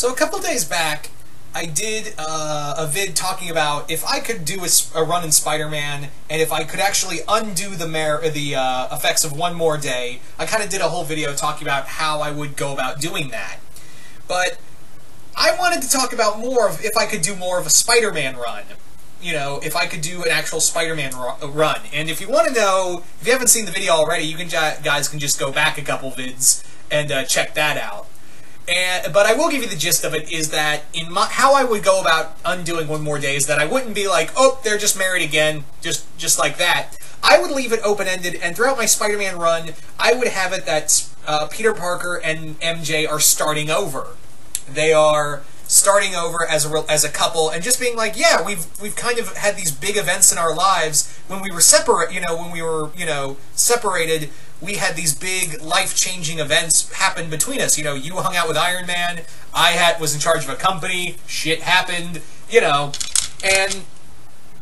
So a couple days back, I did a vid talking about if I could do a run in Spider-Man, and if I could actually undo the effects of one more day. I kind of did a whole video talking about how I would go about doing that. But I wanted to talk about more of if I could do more of a Spider-Man run. You know, if I could do an actual Spider-Man run. And if you want to know, if you haven't seen the video already, you guys can just go back a couple vids and check that out. But I will give you the gist of it, is that how I would go about undoing one more day is that I wouldn't be like, oh, they're just married again, just like that. I would leave it open-ended, and throughout my Spider-Man run, I would have it that Peter Parker and MJ are starting over. They are starting over as a couple, and just being like, yeah, we've kind of had these big events in our lives when we were separated. We had these big life-changing events happen between us. You know, you hung out with Iron Man, I was in charge of a company, shit happened, and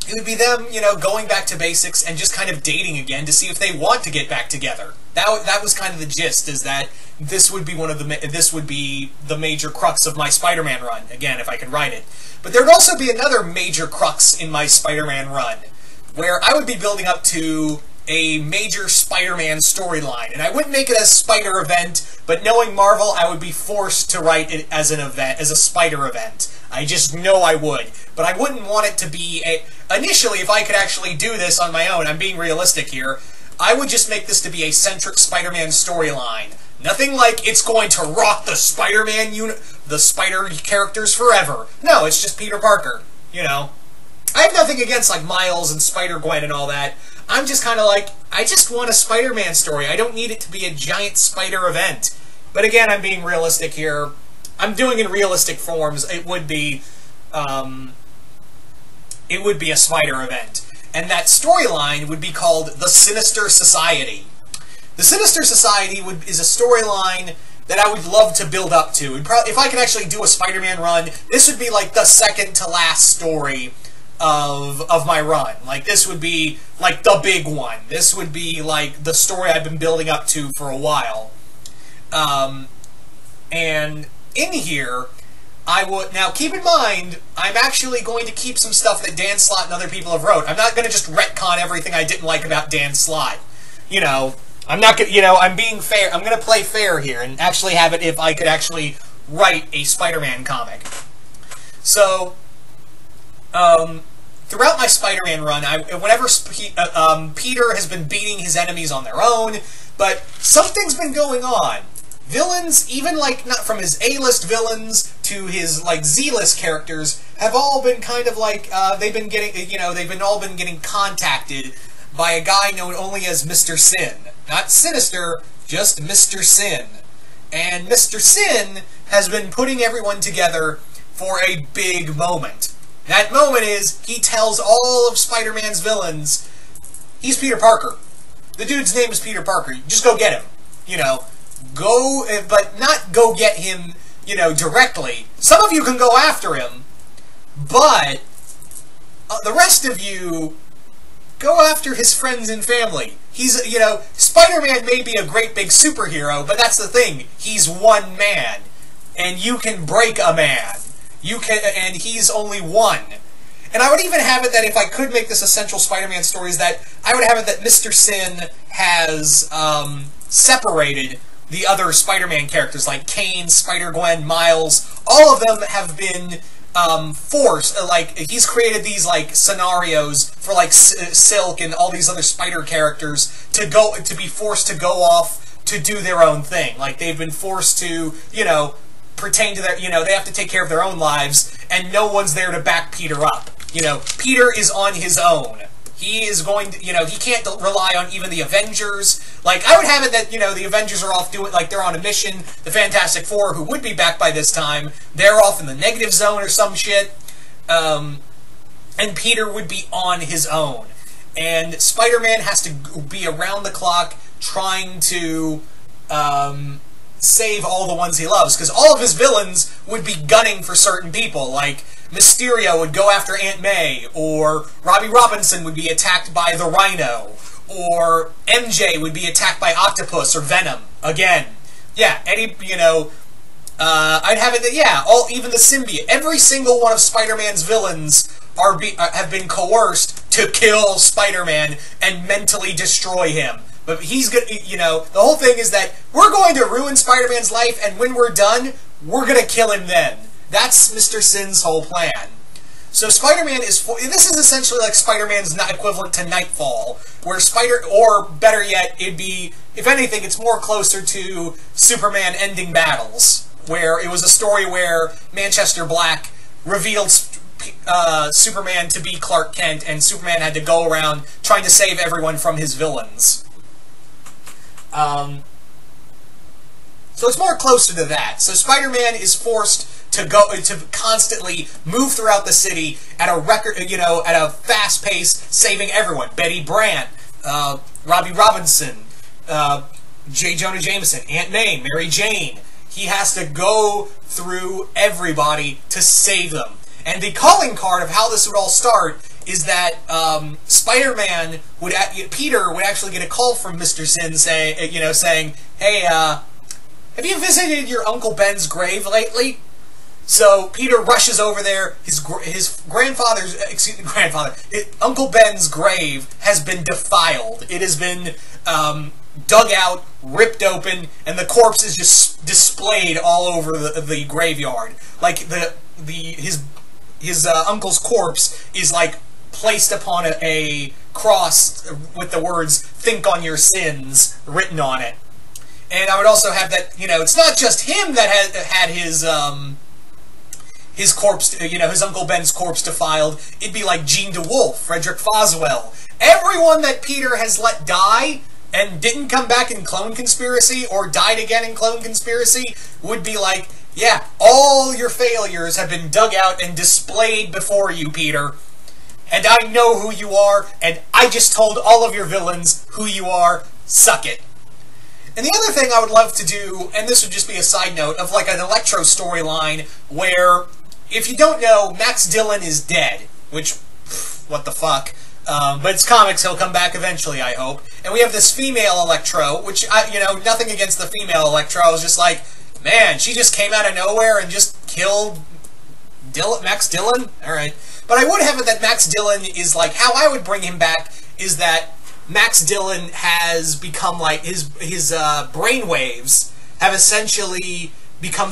it would be them, going back to basics and just kind of dating again to see if they want to get back together. That was kind of the gist, is that this would be the major crux of my Spider-Man run, again, if I could write it. But there would also be another major crux in my Spider-Man run, where I would be building up to a major Spider-Man storyline, and I wouldn't make it a Spider event, but knowing Marvel, I would be forced to write it as an event, as a Spider event. I just know I would, but I wouldn't want it to be initially, if I could actually do this on my own, I'm being realistic here, I would just make this to be a centric Spider-Man storyline. Nothing like it's going to rock the Spider-Man the Spider characters forever. No, it's just Peter Parker, I have nothing against, like, Miles and Spider-Gwen and all that. I'm just kind of like, I just want a Spider-Man story. I don't need it to be a giant Spider event. But again, I'm being realistic here. I'm doing in realistic forms. It would be a Spider event. And that storyline would be called the Sinister Society. The Sinister Society is a storyline that I would love to build up to. If I could actually do a Spider-Man run, this would be like the second to last story of my run. Like, this would be like the big one. This would be like the story I've been building up to for a while. And in here, now keep in mind, I'm actually going to keep some stuff that Dan Slott and other people have wrote. I'm not going to just retcon everything I didn't like about Dan Slott. I'm not going to, I'm being fair. I'm going to play fair here and actually have it if I could actually write a Spider-Man comic. So, throughout my Spider-Man run, whenever Peter has been beating his enemies on their own, but something's been going on. Villains, even like not from his A-list villains to his like Z-list characters, have all been kind of like they've all been getting contacted by a guy known only as Mr. Sin, not Sinister, just Mr. Sin, and Mr. Sin has been putting everyone together for a big moment. That moment is, he tells all of Spider-Man's villains, he's Peter Parker. The dude's name is Peter Parker. Just go get him. But not go get him, directly. Some of you can go after him, but the rest of you go after his friends and family. He's, Spider-Man may be a great big superhero, but that's the thing. He's one man, and you can break a man. And he's only one. And I would even have it that if I could make this a central Spider-Man story, is that I would have it that Mr. Sin has separated the other Spider-Man characters, like Kane, Spider-Gwen, Miles. All of them have been forced. Like, he's created these like scenarios for like Silk and all these other Spider characters to be forced to go off to do their own thing. Like, they've been forced to, pertain to their, they have to take care of their own lives, and no one's there to back Peter up. Peter is on his own. He is going to, he can't rely on even the Avengers. Like, I would have it that, the Avengers are off doing, like, they're on a mission. The Fantastic Four, who would be back by this time, they're off in the negative zone or some shit. And Peter would be on his own. And Spider-Man has to be around the clock trying to, save all the ones he loves, because all of his villains would be gunning for certain people, like Mysterio would go after Aunt May, or Robbie Robinson would be attacked by the Rhino, or MJ would be attacked by Octopus or Venom, again. Yeah, I'd have it that, yeah, even the symbiote, every single one of Spider-Man's villains have been coerced to kill Spider-Man and mentally destroy him. But he's gonna, the whole thing is that we're going to ruin Spider-Man's life, and when we're done, we're gonna kill him then. That's Mr. Sin's whole plan. So Spider-Man this is essentially like Spider-Man's equivalent to Nightfall, where or better yet, it'd be, if anything, it's more closer to Superman ending battles, where it was a story where Manchester Black revealed Superman to be Clark Kent, and Superman had to go around trying to save everyone from his villains. So it's more closer to that. So Spider-Man is forced to constantly move throughout the city at a at a fast pace, saving everyone. Betty Brant, Robbie Robinson, J. Jonah Jameson, Aunt May, Mary Jane. He has to go through everybody to save them. And the calling card of how this would all start is that Peter would actually get a call from Mr. Sin saying, "Hey, have you visited your Uncle Ben's grave lately?" So Peter rushes over there. His Uncle Ben's grave has been defiled. It has been dug out, ripped open, and the corpse is just displayed all over the graveyard. Like his uncle's corpse is like placed upon a cross with the words "Think on your sins" written on it. And I would also have that, it's not just him that had his corpse, his Uncle Ben's corpse defiled. It'd be like Jean DeWolf, Frederick Foswell. Everyone that Peter has let die and didn't come back in Clone Conspiracy or died again in Clone Conspiracy would be like, yeah, all your failures have been dug out and displayed before you, Peter. And I know who you are, and I just told all of your villains who you are. Suck it. And the other thing I would love to do, and this would just be a side note, of like an Electro storyline where, if you don't know, Max Dillon is dead, which, what the fuck. But it's comics, he'll come back eventually, I hope. And we have this female Electro, which, nothing against the female Electro, I was just like, man, she just came out of nowhere and just killed Max Dillon? Alright. But I would have it that Max Dillon is like, how I would bring him back is that Max Dillon has become like, his brainwaves have essentially become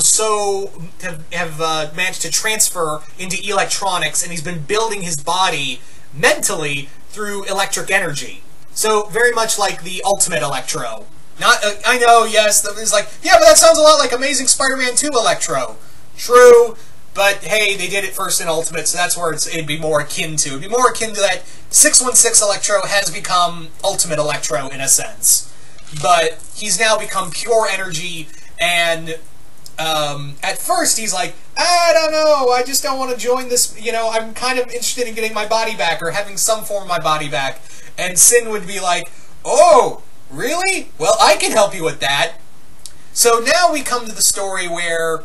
have managed to transfer into electronics, and he's been building his body mentally through electric energy. So very much like the Ultimate Electro. I know, yes, it's like, yeah, but that sounds a lot like Amazing Spider-Man 2 Electro. True, but hey, they did it first in Ultimate, so that's where it'd be more akin to. It'd be more akin to that 616 Electro has become Ultimate Electro in a sense. But he's now become pure energy, and at first he's like, I don't know, I just don't want to join this, I'm kind of interested in getting my body back, or having some form of my body back. And Sin would be like, oh, really? Well, I can help you with that. So now we come to the story where,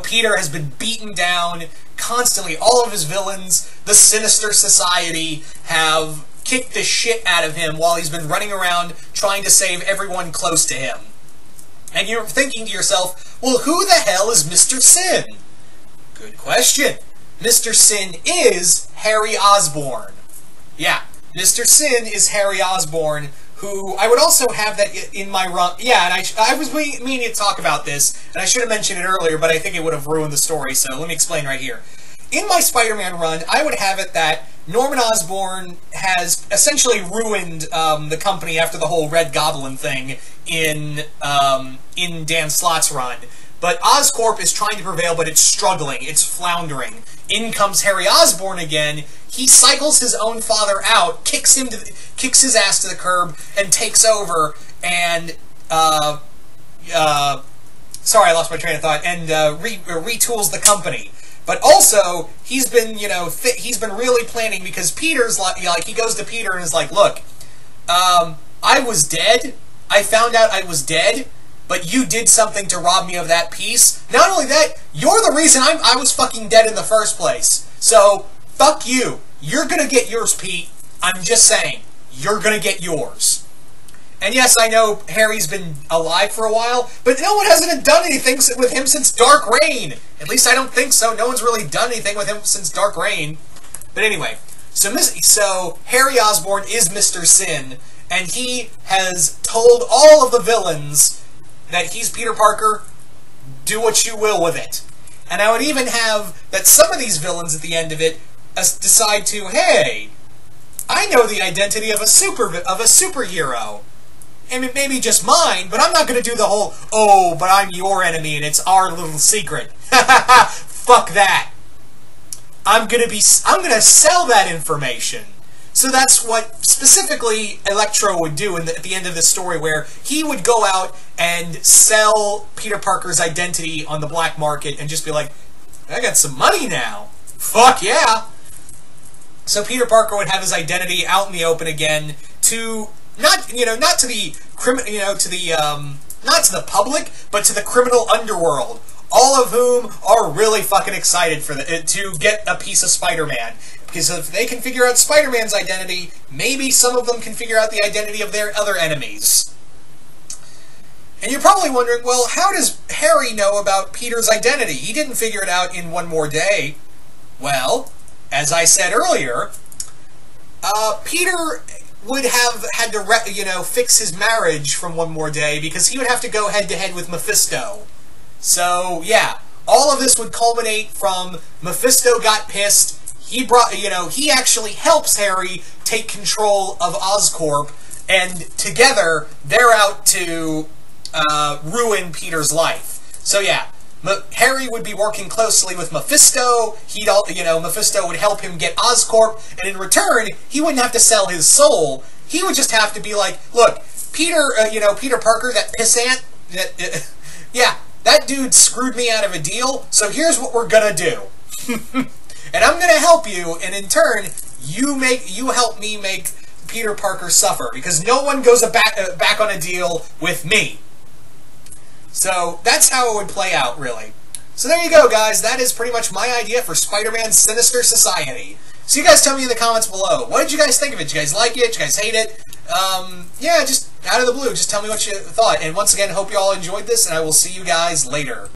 Peter has been beaten down constantly. All of his villains, the Sinister Society, have kicked the shit out of him while he's been running around trying to save everyone close to him. And you're thinking to yourself, well, who the hell is Mr. Sin? Good question. Mr. Sin is Harry Osborn. Yeah, Mr. Sin is Harry Osborn, who I would also have that in my run. Yeah, and I was meaning to talk about this, and I should have mentioned it earlier, but I think it would have ruined the story, so let me explain right here. In my Spider-Man run, I would have it that Norman Osborn has essentially ruined the company after the whole Red Goblin thing in Dan Slott's run. But Oscorp is trying to prevail, but it's struggling. It's floundering. In comes Harry Osborn again. He cycles his own father out, kicks his ass to the curb, and takes over. And sorry, I lost my train of thought. And retools the company. But also, he's been, he's been really planning, because Peter's like, he goes to Peter and is like, look, I was dead. I found out I was dead, but you did something to rob me of that piece. Not only that, you're the reason I was fucking dead in the first place. So, fuck you. You're gonna get yours, Pete. I'm just saying. You're gonna get yours. And yes, I know Harry's been alive for a while, but no one hasn't done anything with him since Dark Reign. At least I don't think so. No one's really done anything with him since Dark Reign. But anyway, so Harry Osborn is Mr. Sin, and he has told all of the villains that he's Peter Parker, do what you will with it. And I would even have that some of these villains at the end of it decide to, hey, I know the identity of a superhero. And it may be just mine, but I'm not going to do the whole, oh, but I'm your enemy and it's our little secret. Fuck that. I'm going to sell that information. So that's what specifically Electro would do at the end of the story, where he would go out and sell Peter Parker's identity on the black market and just be like, I got some money now. Fuck yeah. So Peter Parker would have his identity out in the open again to not to the not to the public, but to the criminal underworld, all of whom are really fucking excited for to get a piece of Spider-Man. Because if they can figure out Spider-Man's identity, maybe some of them can figure out the identity of their other enemies. And you're probably wondering, well, how does Harry know about Peter's identity? He didn't figure it out in one more day. Well, as I said earlier, Peter would have had to, fix his marriage from one more day because he would have to go head-to-head with Mephisto. So, yeah, all of this would culminate from Mephisto got pissed. He actually helps Harry take control of Oscorp, and together they're out to ruin Peter's life. So, yeah. Harry would be working closely with Mephisto. Mephisto would help him get Oscorp, and in return, he wouldn't have to sell his soul. He would just have to be like, look, Peter Parker, that pissant, that dude screwed me out of a deal, so here's what we're gonna do. And I'm gonna help you, and in turn, you help me make Peter Parker suffer, because no one goes back on a deal with me. So, that's how it would play out, really. So there you go, guys. That is pretty much my idea for Spider-Man Sinister Society. So you guys tell me in the comments below. What did you guys think of it? Did you guys like it? Did you guys hate it? Yeah, just out of the blue. Just tell me what you thought. And once again, hope you all enjoyed this, and I will see you guys later.